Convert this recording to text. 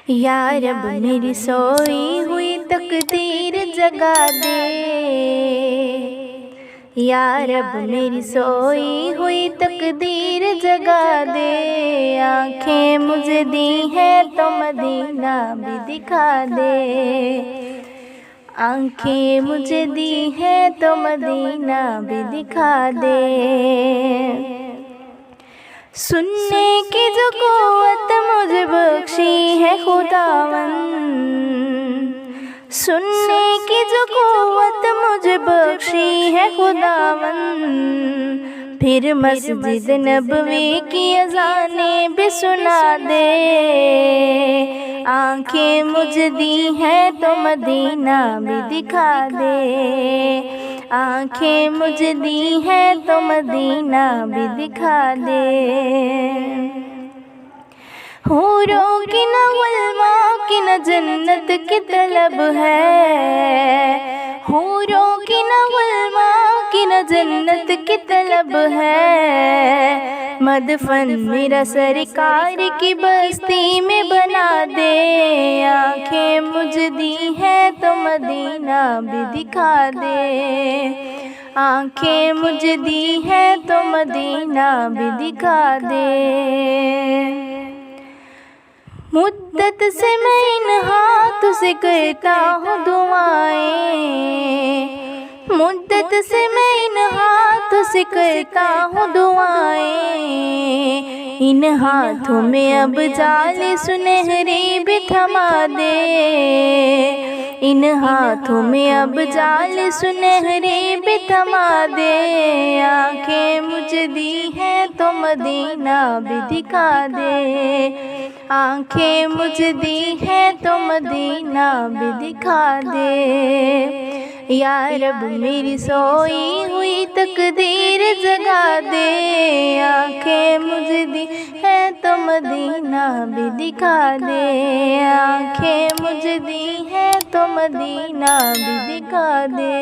या रब मेरी सोई हुई तकदीर जगा दे, या रब मेरी सोई हुई तकदीर जगा दे। आँखें मुझे दी हैं तो मदीना भी दिखा दे, आँखें मुझे दी हैं तो मदीना भी दिखा दे। सुनने की जो क़ुव्वत मुझे बख्शी है खुदावंद, सुनने की जो क़ुव्वत मुझे बख्शी है खुदावंद, फिर मस्जिद नबवी की अज़ानें भी सुना दे। आँखें मुझे दी हैं तो मदीना भी दिखा दे, आँखें मुझे दी हैं तो मदीना भी दिखा दे। हूरों की न गुलमा की न जन्नत की तलब है, हूरों की न गुलमा की न जन्नत की तलब है। मदफन मेरा सरकार की बस्ती में बना दे। आँखें मुझे दी हैं तो मदीना भी दिखा दे, आँखें मुझे दी हैं तो मदीना भी दिखा दे। मुद्दत से मैं इन हाथों से करता हूँ दुआएं, मुद्दत से मैं इन हाथों से करता हूँ दुआएं। इन हाथों में अब जाले सुनहरे भी थमा दे, इन हाथों में अब जाले सुनहरे भी थमा दे। आँखें मुझे दी हैं तो मदीना भी दिखा दे, आँखें मुझे दी हैं तो मदीना भी दिखा दे। या रब मेरी सोई हुई तकदीर जगा दे। आँखें मुझे दी हैं तो मदीना भी दिखा दे, आँखें मुझे दी हैं तो मदीना भी दिखा दे।